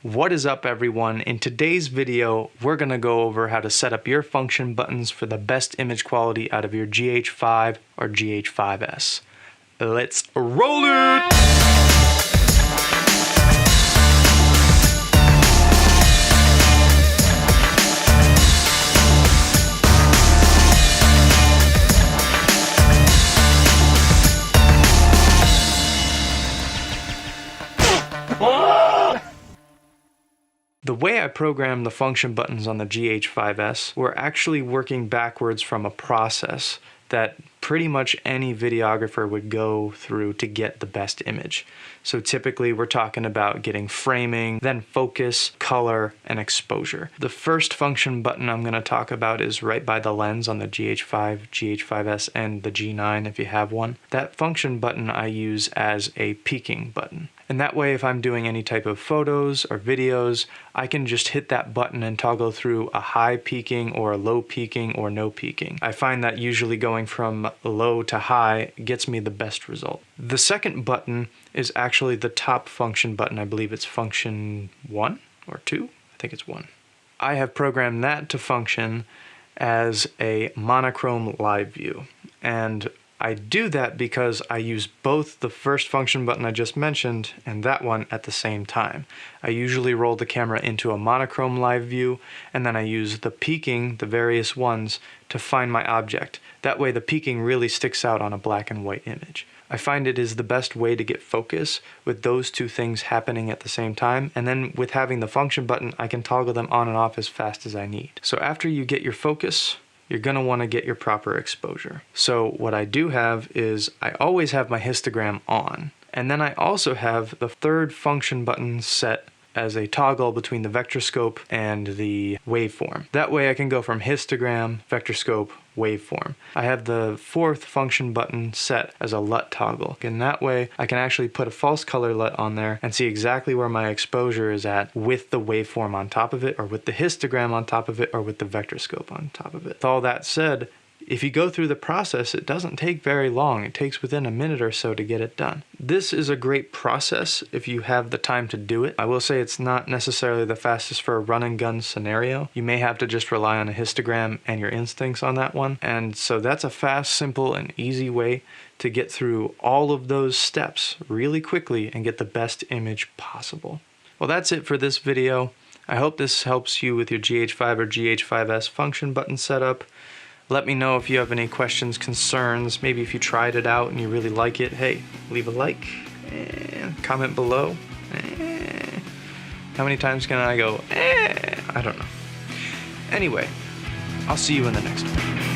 What is up, everyone? In today's video, we're going to go over how to set up your function buttons for the best image quality out of your GH5 or GH5s. Let's roll it! The way I programmed the function buttons on the GH5s, we're actually working backwards from a process that pretty much any videographer would go through to get the best image. So typically we're talking about getting framing, then focus, color, and exposure. The first function button I'm going to talk about is right by the lens on the GH5, GH5s, and the G9 if you have one. That function button I use as a peaking button. And that way, if I'm doing any type of photos or videos, I can just hit that button and toggle through a high peaking or a low peaking or no peaking. I find that usually going from low to high gets me the best result. The second button is actually the top function button. I believe it's function 1 or 2. I think it's 1. I have programmed that to function as a monochrome live view. And I do that because I use both the first function button I just mentioned and that one at the same time. I usually roll the camera into a monochrome live view, and then I use the peaking, the various ones, to find my object. That way the peaking really sticks out on a black and white image. I find it is the best way to get focus with those two things happening at the same time, and then with having the function button I can toggle them on and off as fast as I need. So after you get your focus, you're going to want to get your proper exposure. So what I do have is I always have my histogram on, and then I also have the third function button set as a toggle between the vector scope and the waveform. That way I can go from histogram, vector scope, waveform. I have the fourth function button set as a Lut toggle, and that way I can actually put a false color Lut on there and see exactly where my exposure is at with the waveform on top of it, or with the histogram on top of it, or with the vector scope on top of it. With all that said, if you go through the process, it doesn't take very long. It takes within a minute or so to get it done. This is a great process if you have the time to do it. I will say it's not necessarily the fastest for a run and gun scenario. You may have to just rely on a histogram and your instincts on that one. And so that's a fast, simple, and easy way to get through all of those steps really quickly and get the best image possible. Well, that's it for this video. I hope this helps you with your GH5 or GH5s function button setup. Let me know if you have any questions, concerns, maybe if you tried it out and you really like it. Hey, leave a like and comment below. How many times can I go, I don't know. Anyway, I'll see you in the next one.